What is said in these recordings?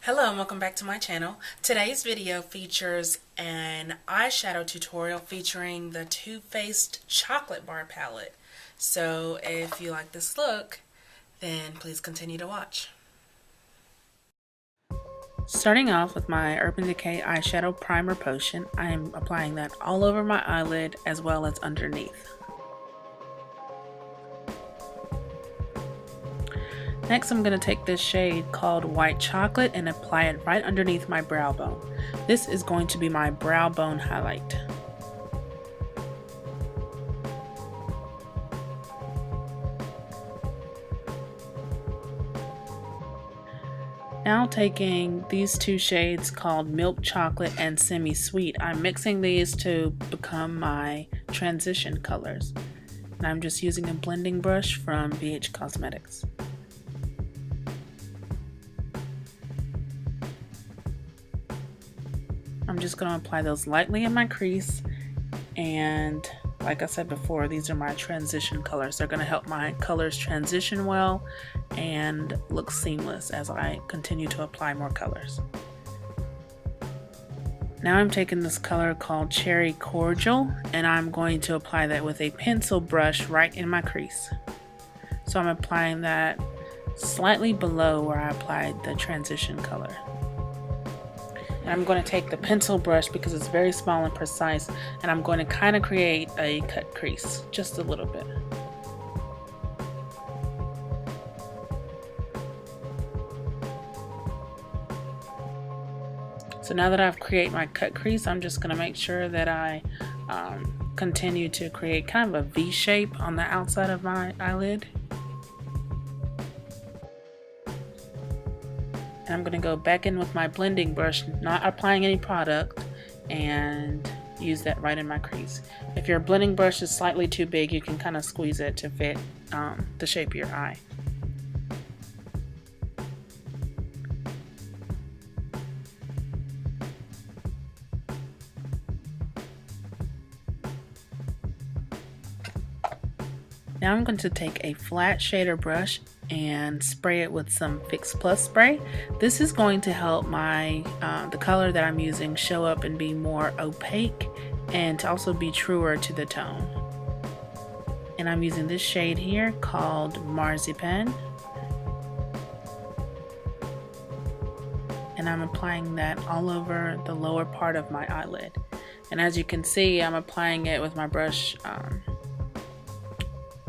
Hello and welcome back to my channel. Today's video features an eyeshadow tutorial featuring the Too Faced Chocolate Bar palette. So if you like this look, then please continue to watch. Starting off with my Urban Decay eyeshadow primer potion, I am applying that all over my eyelid as well as underneath. Next, I'm going to take this shade called White Chocolate and apply it right underneath my brow bone. This is going to be my brow bone highlight. Now taking these two shades called Milk Chocolate and Semi Sweet, I'm mixing these to become my transition colors. And I'm just using a blending brush from BH Cosmetics. I'm just going to apply those lightly in my crease, and like I said before, these are my transition colors. They're going to help my colors transition well and look seamless as I continue to apply more colors. Now I'm taking this color called Cherry Cordial and I'm going to apply that with a pencil brush right in my crease. So I'm applying that slightly below where I applied the transition color. And I'm going to take the pencil brush because it's very small and precise, and I'm going to kind of create a cut crease just a little bit. So now that I've created my cut crease, I'm just going to make sure that I continue to create kind of a V shape on the outside of my eyelid. And I'm going to go back in with my blending brush, not applying any product, and use that right in my crease. If your blending brush is slightly too big, you can kind of squeeze it to fit the shape of your eye. Now I'm going to take a flat shader brush and spray it with some Fix Plus spray. This is going to help my the color that I'm using show up and be more opaque and to also be truer to the tone. And I'm using this shade here called Marzipan. And I'm applying that all over the lower part of my eyelid. And as you can see, I'm applying it with my brush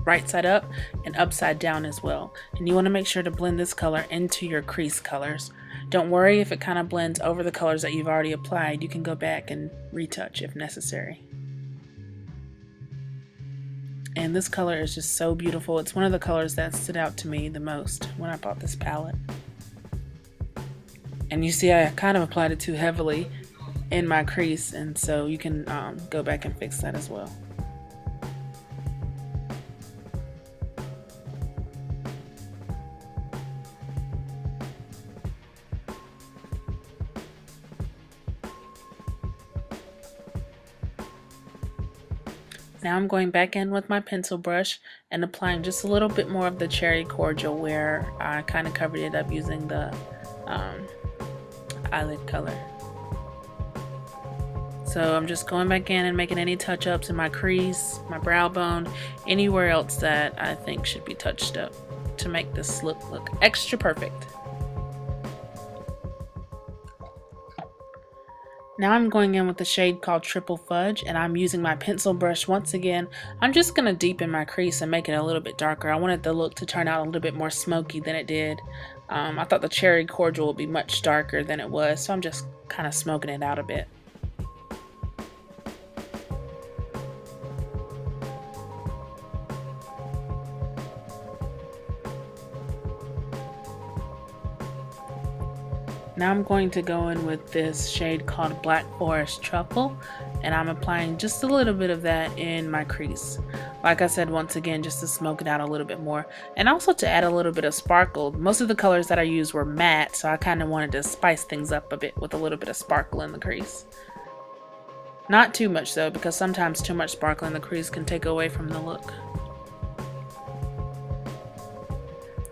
right side up and upside down as well. And you want to make sure to blend this color into your crease colors. Don't worry if it kind of blends over the colors that you've already applied. You can go back and retouch if necessary. And this color is just so beautiful. It's one of the colors that stood out to me the most when I bought this palette. And you see I kind of applied it too heavily in my crease, and so you can go back and fix that as well. Now I'm going back in with my pencil brush and applying just a little bit more of the Cherry Cordial where I kind of covered it up using the eyelid color. So I'm just going back in and making any touch-ups in my crease, my brow bone, anywhere else that I think should be touched up to make this look extra perfect. Now I'm going in with the shade called Triple Fudge, and I'm using my pencil brush once again. I'm just going to deepen my crease and make it a little bit darker. I wanted the look to turn out a little bit more smoky than it did. I thought the Cherry Cordial would be much darker than it was, so I'm just kind of smoking it out a bit. Now I'm going to go in with this shade called Black Forest Truffle, and I'm applying just a little bit of that in my crease. Like I said, once again, just to smoke it out a little bit more, and also to add a little bit of sparkle. Most of the colors that I used were matte, so I kind of wanted to spice things up a bit with a little bit of sparkle in the crease. Not too much though, because sometimes too much sparkle in the crease can take away from the look.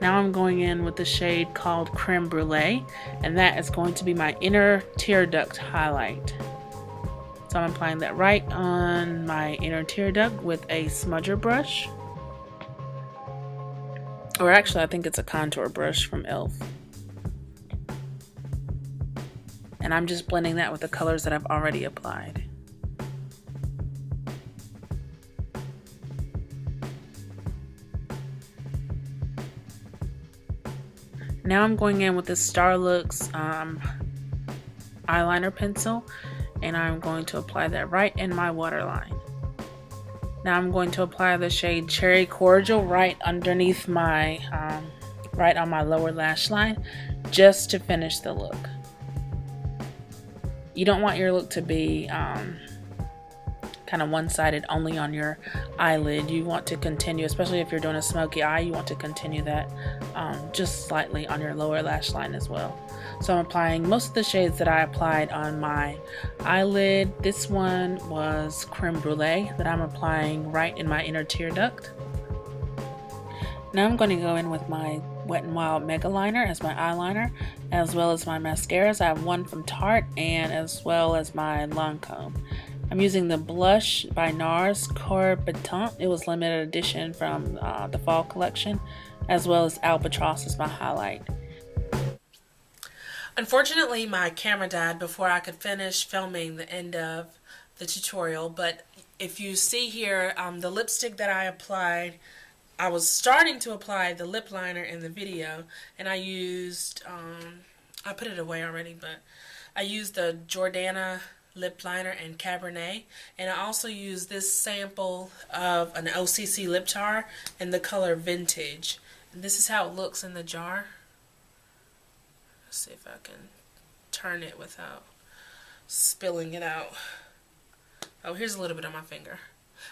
Now I'm going in with the shade called Creme Brulee, and that is going to be my inner tear duct highlight. So I'm applying that right on my inner tear duct with a smudger brush. Or actually, I think it's a contour brush from e.l.f. And I'm just blending that with the colors that I've already applied. Now I'm going in with the Starlooks eyeliner pencil, and I'm going to apply that right in my waterline. Now I'm going to apply the shade Cherry Cordial right underneath my, right on my lower lash line, just to finish the look. You don't want your look to be kind of one-sided only on your eyelid. You want to continue, especially if you're doing a smoky eye, you want to continue that just slightly on your lower lash line as well. So I'm applying most of the shades that I applied on my eyelid. This one was Creme Brulee that I'm applying right in my inner tear duct. Now I'm going to go in with my Wet n Wild Mega Liner as my eyeliner, as well as my mascaras. I have one from Tarte and as well as my Lancome. I'm using the blush by Nars, Cour Battant. It was limited edition from the fall collection, as well as Albatross as my highlight. Unfortunately, my camera died before I could finish filming the end of the tutorial, but if you see here, the lipstick that I applied, I was starting to apply the lip liner in the video, and I used, I put it away already, but I used the Jordana lip liner and Cabernet, and I also used this sample of an OCC Lip Tar in the color Vintage. And this is how it looks in the jar. Let's see if I can turn it without spilling it out. Oh, here's a little bit on my finger.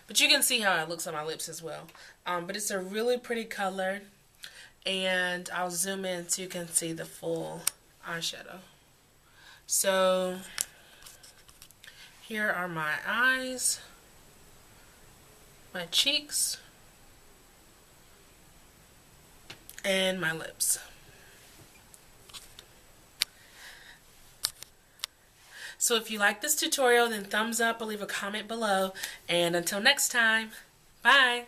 But you can see how it looks on my lips as well. But it's a really pretty color, and I'll zoom in so you can see the full eyeshadow. So here are my eyes, my cheeks, and my lips. So if you like this tutorial, then thumbs up or leave a comment below. And until next time, bye!